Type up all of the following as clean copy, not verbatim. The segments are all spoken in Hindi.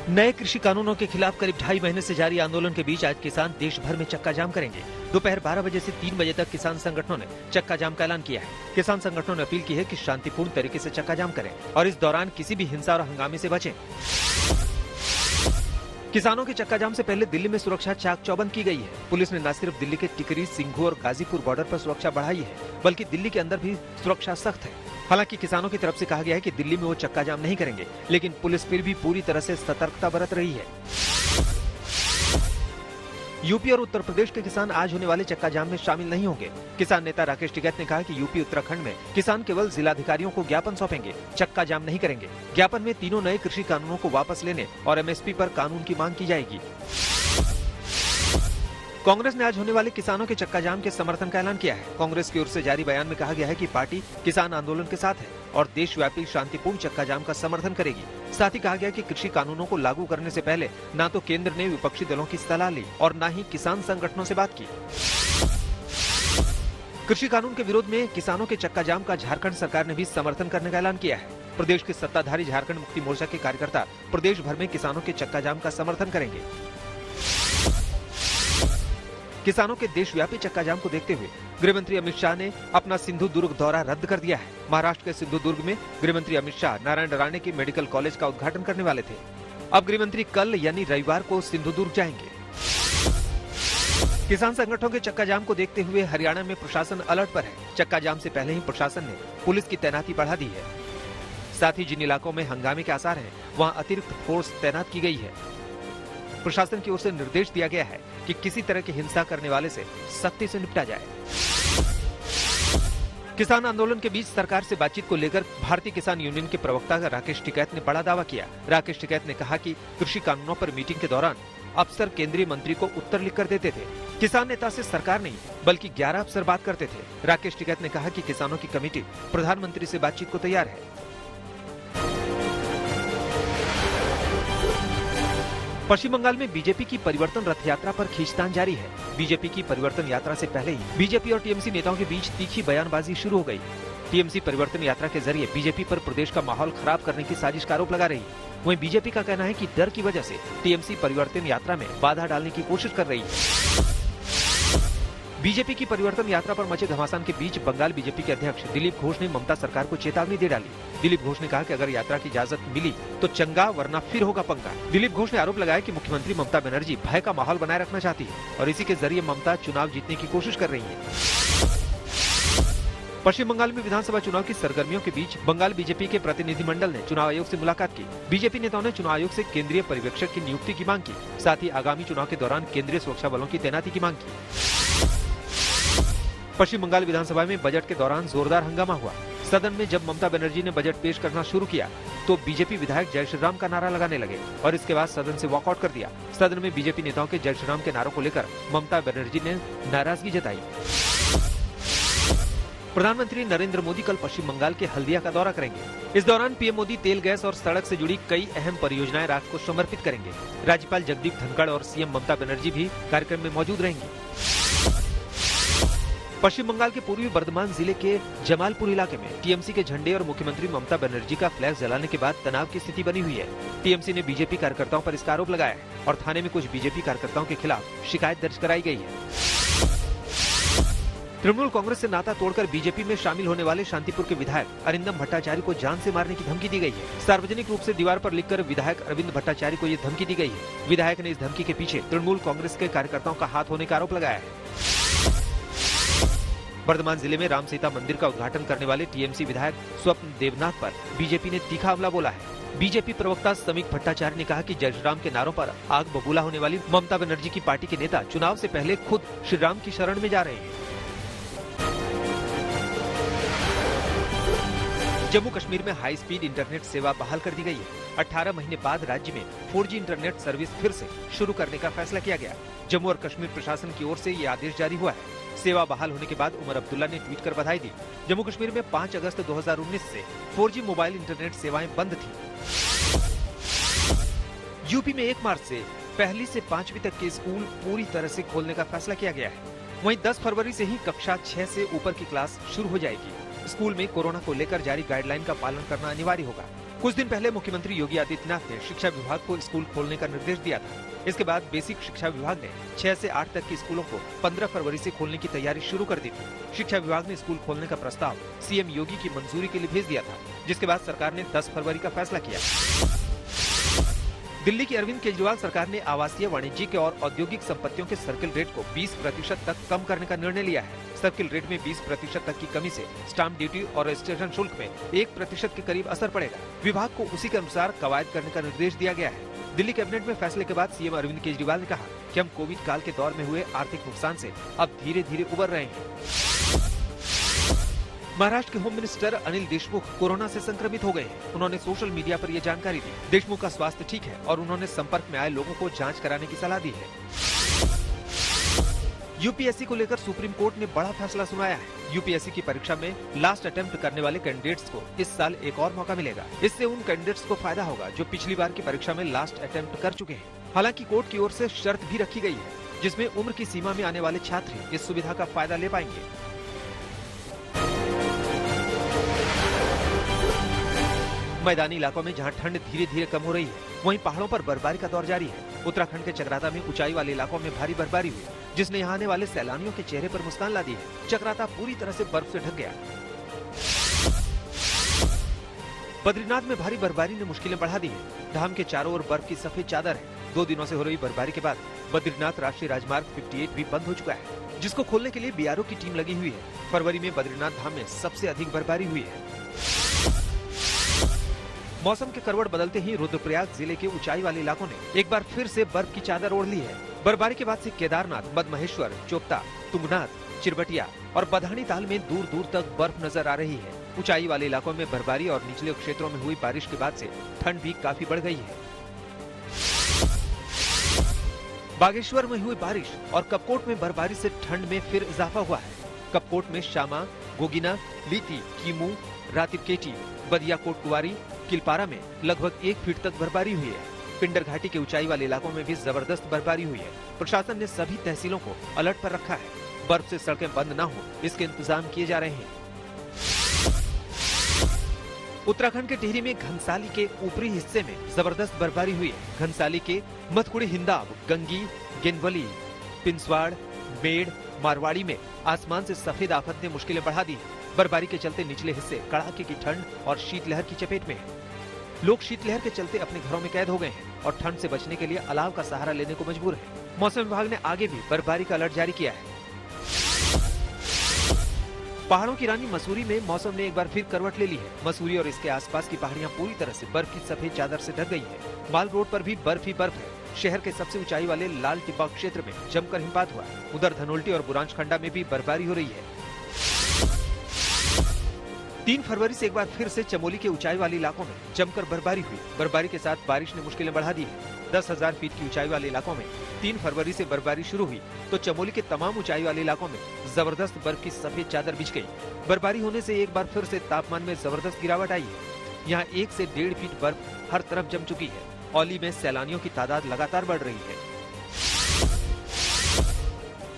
नए कृषि कानूनों के खिलाफ करीब 2.5 महीने से जारी आंदोलन के बीच आज किसान देश भर में चक्का जाम करेंगे। दोपहर 12 बजे से 3 बजे तक किसान संगठनों ने चक्का जाम का ऐलान किया है। किसान संगठनों ने अपील की है कि शांतिपूर्ण तरीके से चक्का जाम करें और इस दौरान किसी भी हिंसा और हंगामे से बचें। किसानों के चक्का जाम से पहले दिल्ली में सुरक्षा चाक चौबंद की गई है। पुलिस ने न सिर्फ दिल्ली के टिकरी, सिंघू और गाजीपुर बॉर्डर पर सुरक्षा बढ़ाई है, बल्कि दिल्ली के अंदर भी सुरक्षा सख्त है। हालांकि किसानों की तरफ से कहा गया है कि दिल्ली में वो चक्का जाम नहीं करेंगे, लेकिन पुलिस फिर भी पूरी तरह से सतर्कता बरत रही है। यूपी और उत्तर प्रदेश के किसान आज होने वाले चक्का जाम में शामिल नहीं होंगे। किसान नेता राकेश टिकैत ने कहा कि यूपी उत्तराखंड में किसान केवल जिलाधिकारियों को ज्ञापन सौंपेंगे, चक्का जाम नहीं करेंगे। ज्ञापन में तीनों नए कृषि कानूनों को वापस लेने और एमएसपी पर कानून की मांग की जाएगी। कांग्रेस ने आज होने वाले किसानों के चक्का जाम के समर्थन का ऐलान किया है। कांग्रेस की ओर से जारी बयान में कहा गया है कि पार्टी किसान आंदोलन के साथ है और देशव्यापी शांतिपूर्ण चक्का जाम का समर्थन करेगी। साथ ही कहा गया कि कृषि कानूनों को लागू करने से पहले न तो केंद्र ने विपक्षी दलों की सलाह ली और न ही किसान संगठनों से बात की। कृषि कानून के विरोध में किसानों के चक्का जाम का झारखंड सरकार ने भी समर्थन करने का ऐलान किया है। प्रदेश के सत्ताधारी झारखंड मुक्ति मोर्चा के कार्यकर्ता प्रदेश भर में किसानों के चक्का जाम का समर्थन करेंगे। किसानों के देशव्यापी चक्का जाम को देखते हुए गृहमंत्री अमित शाह ने अपना सिंधु दुर्ग दौरा रद्द कर दिया है। महाराष्ट्र के सिंधु दुर्ग में गृहमंत्री अमित शाह नारायण राणे के मेडिकल कॉलेज का उद्घाटन करने वाले थे। अब गृहमंत्री कल यानी रविवार को सिंधु दुर्ग जाएंगे। किसान संगठनों के चक्का जाम को देखते हुए हरियाणा में प्रशासन अलर्ट पर है। चक्का जाम से पहले ही प्रशासन ने पुलिस की तैनाती बढ़ा दी है। साथ ही जिन इलाकों में हंगामे के आसार हैं, वहां अतिरिक्त फोर्स तैनात की गई है। प्रशासन की ओर से निर्देश दिया गया है कि किसी तरह की हिंसा करने वाले से सख्ती से निपटा जाए। किसान आंदोलन के बीच सरकार से बातचीत को लेकर भारतीय किसान यूनियन के प्रवक्ता राकेश टिकैत ने बड़ा दावा किया। राकेश टिकैत ने कहा कि कृषि कानूनों पर मीटिंग के दौरान अफसर केंद्रीय मंत्री को उत्तर लिखकर देते थे। किसान नेता से सरकार नहीं बल्कि 11 अफसर बात करते थे। राकेश टिकैत ने कहा कि किसानों की कमेटी प्रधानमंत्री से बातचीत को तैयार है। पश्चिम बंगाल में बीजेपी की परिवर्तन रथ यात्रा पर खींचतान जारी है। बीजेपी की परिवर्तन यात्रा से पहले ही बीजेपी और टीएमसी नेताओं के बीच तीखी बयानबाजी शुरू हो गई। टीएमसी परिवर्तन यात्रा के जरिए बीजेपी पर प्रदेश का माहौल खराब करने की साजिश का आरोप लगा रही है। वहीं बीजेपी का कहना है कि डर की वजह से टीएमसी परिवर्तन यात्रा में बाधा डालने की कोशिश कर रही है। बीजेपी की परिवर्तन यात्रा पर मचे घमासान के बीच बंगाल बीजेपी के अध्यक्ष दिलीप घोष ने ममता सरकार को चेतावनी दे डाली। दिलीप घोष ने कहा कि अगर यात्रा की इजाजत मिली तो चंगा, वरना फिर होगा पंगा। दिलीप घोष ने आरोप लगाया कि मुख्यमंत्री ममता बनर्जी भय का माहौल बनाए रखना चाहती है और इसी के जरिए ममता चुनाव जीतने की कोशिश कर रही है। पश्चिम बंगाल में विधानसभा चुनाव की सरगर्मियों के बीच बंगाल बीजेपी के प्रतिनिधिमंडल ने चुनाव आयोग से मुलाकात की। बीजेपी नेताओं ने चुनाव आयोग से केंद्रीय पर्यवेक्षक की नियुक्ति की मांग की। साथ ही आगामी चुनाव के दौरान केंद्रीय सुरक्षा बलों की तैनाती की मांग की। पश्चिम बंगाल विधानसभा में बजट के दौरान जोरदार हंगामा हुआ। सदन में जब ममता बनर्जी ने बजट पेश करना शुरू किया तो बीजेपी विधायक जय श्री राम का नारा लगाने लगे और इसके बाद सदन से वॉकआउट कर दिया। सदन में बीजेपी नेताओं के जय श्री राम के नारों को लेकर ममता बनर्जी ने नाराजगी जताई। प्रधानमंत्री नरेंद्र मोदी कल पश्चिम बंगाल के हल्दिया का दौरा करेंगे। इस दौरान पीएम मोदी तेल, गैस और सड़क से जुड़ी कई अहम परियोजनाएं राष्ट्र को समर्पित करेंगे। राज्यपाल जगदीप धनखड़ और सीएम ममता बनर्जी भी कार्यक्रम में मौजूद रहेंगी। पश्चिम बंगाल के पूर्वी बर्धमान जिले के जमालपुर इलाके में टीएमसी के झंडे और मुख्यमंत्री ममता बनर्जी का फ्लैग जलाने के बाद तनाव की स्थिति बनी हुई है। टीएमसी ने बीजेपी कार्यकर्ताओं पर इसका आरोप लगाया है और थाने में कुछ बीजेपी कार्यकर्ताओं के खिलाफ शिकायत दर्ज कराई गई है। तृणमूल कांग्रेस से नाता तोड़कर बीजेपी में शामिल होने वाले शांतिपुर के विधायक अरिंदम भट्टाचार्य को जान से मारने की धमकी दी गई है। सार्वजनिक रूप से दीवार पर लिखकर विधायक अरविंद भट्टाचार्य को ये धमकी दी गई है। विधायक ने इस धमकी के पीछे तृणमूल कांग्रेस के कार्यकर्ताओं का हाथ होने का आरोप लगाया है। वर्धमान जिले में राम सीता मंदिर का उद्घाटन करने वाले टीएमसी विधायक स्वप्न देवनाथ पर बीजेपी ने तीखा हमला बोला है। बीजेपी प्रवक्ता समीक भट्टाचार्य ने कहा कि जय श्री राम के नारों पर आग बबूला होने वाली ममता बनर्जी की पार्टी के नेता चुनाव से पहले खुद श्री राम की शरण में जा रहे हैं। जम्मू कश्मीर में हाई स्पीड इंटरनेट सेवा बहाल कर दी गई है। 18 महीने बाद राज्य में 4G इंटरनेट सर्विस फिर से शुरू करने का फैसला किया गया। जम्मू और कश्मीर प्रशासन की ओर से ये आदेश जारी हुआ है। सेवा बहाल होने के बाद उमर अब्दुल्ला ने ट्वीट कर बधाई दी। जम्मू कश्मीर में 5 अगस्त 2019 से 4G मोबाइल इंटरनेट सेवाएं बंद थी। यूपी में 1 मार्च से 1 से 5वीं तक के स्कूल पूरी तरह से खोलने का फैसला किया गया है। वहीं 10 फरवरी से ही कक्षा 6 से ऊपर की क्लास शुरू हो जाएगी। स्कूल में कोरोना को लेकर जारी गाइडलाइन का पालन करना अनिवार्य होगा। कुछ दिन पहले मुख्यमंत्री योगी आदित्यनाथ ने शिक्षा विभाग को स्कूल खोलने का निर्देश दिया था। इसके बाद बेसिक शिक्षा विभाग ने 6 से 8 तक के स्कूलों को 15 फरवरी से खोलने की तैयारी शुरू कर दी थी। शिक्षा विभाग ने स्कूल खोलने का प्रस्ताव सीएम योगी की मंजूरी के लिए भेज दिया था, जिसके बाद सरकार ने 10 फरवरी का फैसला किया। दिल्ली की अरविंद केजरीवाल सरकार ने आवासीय, वाणिज्यिक और औद्योगिक संपत्तियों के सर्किल रेट को 20% तक कम करने का निर्णय लिया है। सर्किल रेट में 20% तक की कमी से स्टाम्प ड्यूटी और रजिस्ट्रेशन शुल्क में 1% के करीब असर पड़ेगा। विभाग को उसी के अनुसार कवायद करने का निर्देश दिया गया है। दिल्ली कैबिनेट में फैसले के बाद सीएम अरविंद केजरीवाल ने कहा कि हम कोविड काल के दौर में हुए आर्थिक नुकसान से अब धीरे धीरे उबर रहे हैं। महाराष्ट्र के home minister Anil Deshmukh corona से संक्रमित हो गए हैं। उन्होंने सोशल मीडिया पर यह जानकारी दी। देशमुख का स्वास्थ्य ठीक है और उन्होंने संपर्क में आए लोगों को जांच कराने की सलाह दी है। यूपीएससी को लेकर सुप्रीम कोर्ट ने बड़ा फैसला सुनाया है। यूपीएससी की परीक्षा में लास्ट अटेम्प्ट करने वाले कैंडिडेट्स को इस साल एक और मौका मिलेगा। इससे उन कैंडिडेट्स को फायदा होगा जो पिछली बार की परीक्षा में लास्ट अटेम्प्ट कर चुके हैं। हालांकि कोर्ट की ओर से शर्त भी रखी गई है, जिसमें उम्र की सीमा में आने वाले छात्र इस सुविधा का फायदा ले पाएंगे। मैदानी इलाकों में जहां ठंड धीरे धीरे कम हो रही है, वहीं पहाड़ों पर बर्फबारी का दौर जारी है। उत्तराखंड के चकराता में ऊंचाई वाले इलाकों में भारी बर्फबारी हुई, जिसने यहां आने वाले सैलानियों के चेहरे पर मुस्कान ला दी है। चकराता पूरी तरह से बर्फ से ढक गया। बद्रीनाथ में भारी बर्फबारी ने मुश्किलें बढ़ा दी है। धाम के चारों ओर बर्फ की सफेद चादर है। 2 दिनों से हो रही बर्फबारी के बाद बद्रीनाथ राष्ट्रीय राजमार्ग 58 भी बंद हो चुका है, जिसको खोलने के लिए बीआरओ की टीम लगी हुई है। फरवरी में बद्रीनाथ धाम में सबसे अधिक बर्फबारी हुई है। मौसम के करवट बदलते ही रुद्रप्रयाग जिले के ऊंचाई वाले इलाकों ने एक बार फिर से बर्फ की चादर ओढ़ ली है। बर्फबारी के बाद से केदारनाथ, मदमहेश्वर, चोपता, तुंगनाथ, चिरबटिया और बधानी ताल में दूर दूर तक बर्फ नजर आ रही है। ऊंचाई वाले इलाकों में बर्फबारी और निचले क्षेत्रों में हुई बारिश के बाद से ठंड भी काफी बढ़ गई है। बागेश्वर में हुई बारिश और कपकोट में बर्फबारी से ठंड में फिर इजाफा हुआ है। कपकोट में शामा, गोगिना, लीती, कीमू, रातिबकेटी, बदियाकोट कुवारी, किलपारा में लगभग 1 फीट तक बर्फबारी हुई है। पिंडर घाटी के ऊंचाई वाले इलाकों में भी जबरदस्त बर्फबारी हुई है। प्रशासन ने सभी तहसीलों को अलर्ट पर रखा है। बर्फ से सड़कें बंद न हो, इसके इंतजाम किए जा रहे हैं। उत्तराखंड के टिहरी में घनसाली के ऊपरी हिस्से में जबरदस्त बर्फबारी हुई है। घनसाली के मथकुड़ी, हिंदाव, गंगी, गेनवली, पिंसवाड़, मेड़, मारवाड़ी में आसमान से सफेद आफत ने मुश्किलें बढ़ा दी। बर्फबारी के चलते निचले हिस्से कड़ाके की ठंड और शीतलहर की चपेट में है। लोग शीतलहर के चलते अपने घरों में कैद हो गए हैं और ठंड से बचने के लिए अलाव का सहारा लेने को मजबूर है। मौसम विभाग ने आगे भी बर्फबारी का अलर्ट जारी किया है। पहाड़ों की रानी मसूरी में मौसम ने एक बार फिर करवट ले ली है। मसूरी और इसके आसपास की पहाड़ियां पूरी तरह से बर्फ की सफेद चादर से ढक गई है। माल रोड पर भी बर्फ ही बर्फ है। शहर के सबसे ऊंचाई वाले लाल टिब्बा क्षेत्र में जमकर हिमपात हुआ। उधर धनोल्टी और बुरांशखंडा में भी बर्फबारी हो रही है। 3 फरवरी से एक बार फिर से चमोली के ऊंचाई वाले इलाकों में जमकर बर्फबारी हुई। बर्फबारी के साथ बारिश ने मुश्किलें बढ़ा दी है। 10,000 फीट की ऊंचाई वाले इलाकों में 3 फरवरी से बर्फबारी शुरू हुई तो चमोली के तमाम ऊंचाई वाले इलाकों में जबरदस्त बर्फ की सफेद चादर बिछ गई। बर्फबारी होने से एक बार फिर से तापमान में जबरदस्त गिरावट आई है। यहाँ 1 से 1.5 फीट बर्फ हर तरफ जम चुकी है। औली में सैलानियों की तादाद लगातार बढ़ रही है।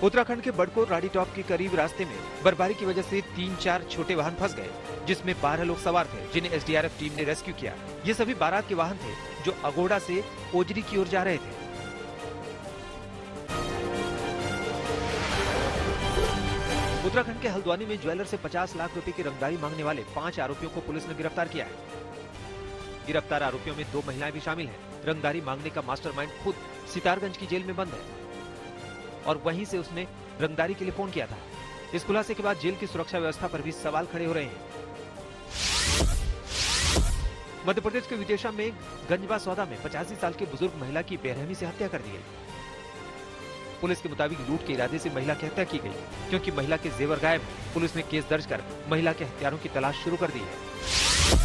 उत्तराखंड के बड़कोट राडी टॉप के करीब रास्ते में बर्फबारी की वजह से 3-4 छोटे वाहन फंस गए, जिसमें 12 लोग सवार थे, जिन्हें एसडीआरएफ टीम ने रेस्क्यू किया। ये सभी बारात के वाहन थे जो अगोड़ा से ओजरी की ओर जा रहे थे। उत्तराखंड के हल्द्वानी में ज्वेलर से 50 लाख रुपए की रंगदारी मांगने वाले 5 आरोपियों को पुलिस ने गिरफ्तार किया है। गिरफ्तार आरोपियों में 2 महिलाएं भी शामिल हैं। रंगदारी मांगने का मास्टरमाइंड खुद सितारगंज की जेल में बंद है और वहीं से उसने रंगदारी के लिए फोन किया था। इस खुलासे के बाद जेल की सुरक्षा व्यवस्था पर भी सवाल खड़े हो रहे हैं। मध्य प्रदेश के विदिशा में गंजबा सौदा में 85 साल की बुजुर्ग महिला की बेरहमी से हत्या कर दी गई। पुलिस के मुताबिक लूट के इरादे से महिला की हत्या की गई, क्योंकि महिला के जेवर गायब है। पुलिस ने केस दर्ज कर महिला के हत्यारों की तलाश शुरू कर दी है।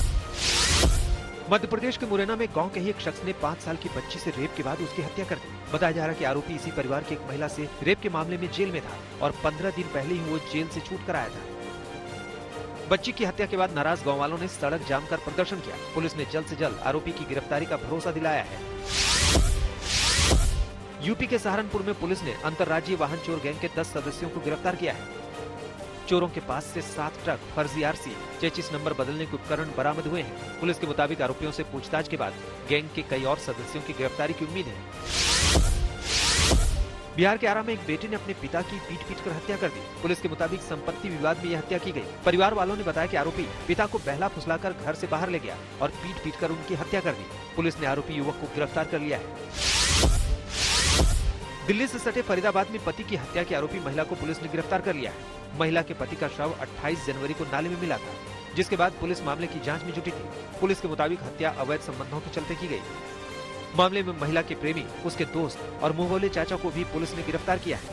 मध्य प्रदेश के मुरैना में गांव के ही एक शख्स ने 5 साल की बच्ची से रेप के बाद उसकी हत्या कर दी। बताया जा रहा है कि आरोपी इसी परिवार की एक महिला से रेप के मामले में जेल में था और 15 दिन पहले ही वो जेल से छूट कर आया था। बच्ची की हत्या के बाद नाराज गांव वालों ने सड़क जाम कर प्रदर्शन किया। पुलिस ने जल्द से जल्द आरोपी की गिरफ्तारी का भरोसा दिलाया है। यूपी के सहारनपुर में पुलिस ने अंतर्राज्यीय वाहन चोर गैंग के 10 सदस्यों को गिरफ्तार किया है। चोरों के पास से 7 ट्रक, फर्जी आरसी, चेचिस नंबर बदलने के उपकरण बरामद हुए हैं। पुलिस के मुताबिक आरोपियों से पूछताछ के बाद गैंग के कई और सदस्यों की गिरफ्तारी की उम्मीद है। बिहार के आरा में एक बेटे ने अपने पिता की पीट कर हत्या कर दी। पुलिस के मुताबिक संपत्ति विवाद में यह हत्या की गई। परिवार वालों ने बताया कि आरोपी पिता को बहला फुसलाकर घर से बाहर ले गया और पीट कर उनकी हत्या कर दी। पुलिस ने आरोपी युवक को गिरफ्तार कर लिया है। दिल्ली से सटे फरीदाबाद में पति की हत्या के आरोपी महिला को पुलिस ने गिरफ्तार कर लिया है। महिला के पति का शव 28 जनवरी को नाले में मिला था, जिसके बाद पुलिस मामले की जांच में जुटी थी। पुलिस के मुताबिक हत्या अवैध संबंधों के चलते की गई। मामले में महिला के प्रेमी, उसके दोस्त और मुंहबोले चाचा को भी पुलिस ने गिरफ्तार किया है।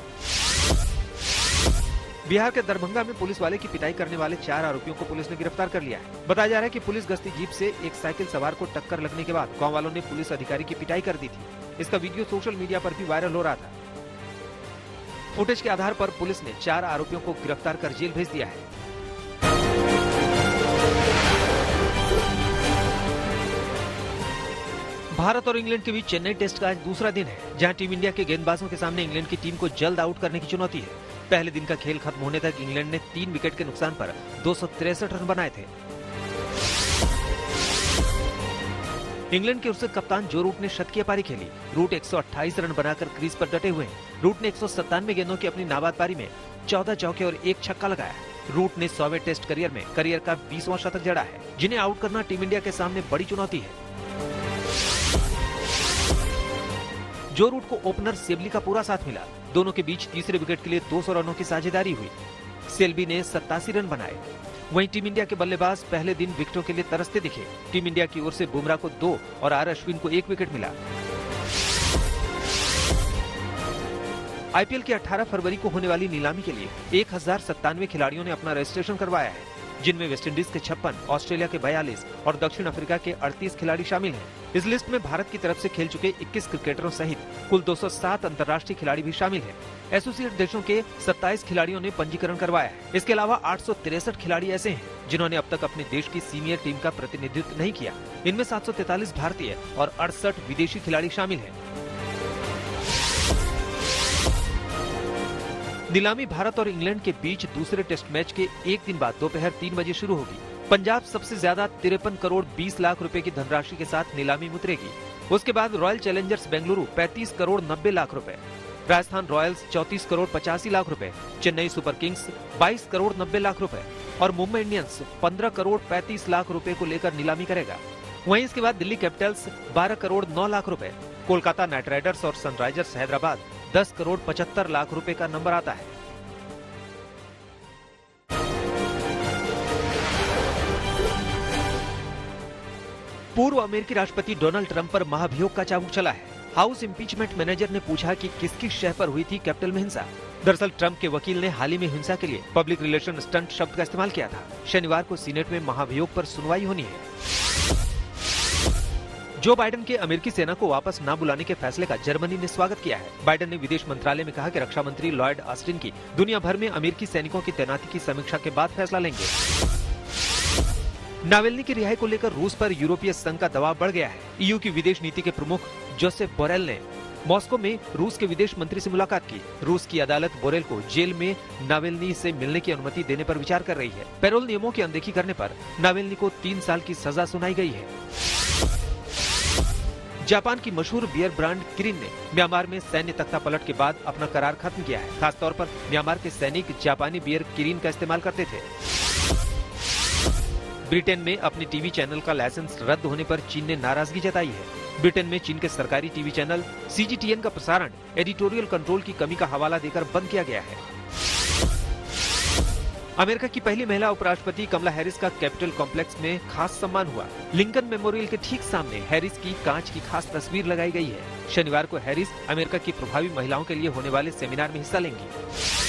बिहार के दरभंगा में पुलिस वाले की पिटाई करने वाले 4 आरोपियों को पुलिस ने गिरफ्तार कर लिया है। बताया जा रहा है कि पुलिस गश्ती जीप से एक साइकिल सवार को टक्कर लगने के बाद गांव वालों ने पुलिस अधिकारी की पिटाई कर दी थी। इसका वीडियो सोशल मीडिया पर भी वायरल हो रहा था। फुटेज के आधार पर पुलिस ने 4 आरोपियों को गिरफ्तार कर जेल भेज दिया है। भारत और इंग्लैंड के बीच चेन्नई टेस्ट का आज दूसरा दिन है, जहां टीम इंडिया के गेंदबाजों के सामने इंग्लैंड की टीम को जल्द आउट करने की चुनौती है। पहले दिन का खेल खत्म होने तक इंग्लैंड ने 3 विकेट के नुकसान पर 263 रन बनाए थे। इंग्लैंड की ओर से कप्तान जो रूट ने शतकीय पारी खेली। रूट 128 रन बनाकर क्रीज पर डटे हुए हैं। रूट ने 197 गेंदों की अपनी नाबाद पारी में 14 चौके और 1 छक्का लगाया। रूट ने 100वें टेस्ट करियर का 20वां शतक जड़ा है, जिन्हें आउट करना टीम इंडिया के सामने बड़ी चुनौती है। जो रूट को ओपनर सेल्बी का पूरा साथ मिला। दोनों के बीच तीसरे विकेट के लिए 200 रनों की साझेदारी हुई। सेल्बी ने 87 रन बनाए। वहीं टीम इंडिया के बल्लेबाज पहले दिन विकेटों के लिए तरसते दिखे। टीम इंडिया की ओर से बुमराह को 2 और आर अश्विन को 1 विकेट मिला। आईपीएल की 18 फरवरी को होने वाली नीलामी के लिए 1097 खिलाड़ियों ने अपना रजिस्ट्रेशन करवाया है, जिनमें वेस्टइंडीज के 56, ऑस्ट्रेलिया के 42 और दक्षिण अफ्रीका के 38 खिलाड़ी शामिल हैं। इस लिस्ट में भारत की तरफ से खेल चुके 21 क्रिकेटरों सहित कुल 207 अंतर्राष्ट्रीय खिलाड़ी भी शामिल हैं। एसोसिएट देशों के 27 खिलाड़ियों ने पंजीकरण करवाया है। इसके अलावा 863 खिलाड़ी ऐसे हैं जिन्होंने अब तक अपने देश की सीनियर टीम का प्रतिनिधित्व नहीं किया। इनमें 743 भारतीय और 68 विदेशी खिलाड़ी शामिल हैं। नीलामी भारत और इंग्लैंड के बीच दूसरे टेस्ट मैच के एक दिन बाद दोपहर 3 बजे शुरू होगी। पंजाब सबसे ज्यादा 53 करोड़ 20 लाख रुपए की धनराशि के साथ नीलामी में उतरेगी। उसके बाद रॉयल चैलेंजर्स बेंगलुरु 35 करोड़ 90 लाख रुपए, राजस्थान रॉयल्स 34 करोड़ 85 लाख रुपए, चेन्नई सुपर किंग्स 22 करोड़ 90 लाख रुपए और मुंबई इंडियंस 15 करोड़ 35 लाख रुपए को लेकर नीलामी करेगा। वहीं इसके बाद दिल्ली कैपिटल्स 12 करोड़ 9 लाख रुपए, कोलकाता नाइट राइडर्स और सनराइजर्स हैदराबाद 10 करोड़ 75 लाख रुपए का नंबर आता है। पूर्व अमेरिकी राष्ट्रपति डोनाल्ड ट्रंप पर महाभियोग का चाबुक चला है। हाउस इम्पीचमेंट मैनेजर ने पूछा कि किसकी शह पर हुई थी कैपिटल में हिंसा। दरअसल ट्रंप के वकील ने हाल ही में हिंसा के लिए पब्लिक रिलेशन स्टंट शब्द का इस्तेमाल किया था। शनिवार को सीनेट में महाभियोग पर सुनवाई होनी है। जो बाइडेन के अमेरिकी सेना को वापस न बुलाने के फैसले का जर्मनी ने स्वागत किया है। बाइडेन ने विदेश मंत्रालय में कहा कि रक्षा मंत्री लॉयड ऑस्टिन की दुनिया भर में अमेरिकी सैनिकों की तैनाती की समीक्षा के बाद फैसला लेंगे। नावेल्नी की रिहाई को लेकर रूस पर यूरोपीय संघ का दबाव बढ़ गया है। ईयू की विदेश नीति के प्रमुख जोसेफ बोरेल ने मॉस्को में रूस के विदेश मंत्री से मुलाकात की। रूस की अदालत बोरेल को जेल में नावेल्नी से मिलने की अनुमति देने पर विचार कर रही है। पैरोल नियमों की अनदेखी करने पर नावेल्नी को 3 साल की सजा सुनाई गई है। जापान की मशहूर बियर ब्रांड किरिन ने म्यांमार में सैन्य तख्तापलट के बाद अपना करार खत्म किया है। खासतौर पर म्यांमार के सैनिक जापानी बियर किरिन का इस्तेमाल करते थे। ब्रिटेन में अपने टीवी चैनल का लाइसेंस रद्द होने पर चीन ने नाराजगी जताई है। ब्रिटेन में चीन के सरकारी टीवी चैनल CGTN का प्रसारण एडिटोरियल कंट्रोल की कमी का हवाला देकर बंद किया गया है। अमेरिका की पहली महिला उपराष्ट्रपति कमला हैरिस का कैपिटल कॉम्प्लेक्स में खास सम्मान हुआ। लिंकन मेमोरियल के ठीक सामने हैरिस की कांच की खास तस्वीर लगाई गई है। शनिवार को हैरिस अमेरिका की प्रभावी महिलाओं के लिए होने वाले सेमिनार में हिस्सा लेंगी।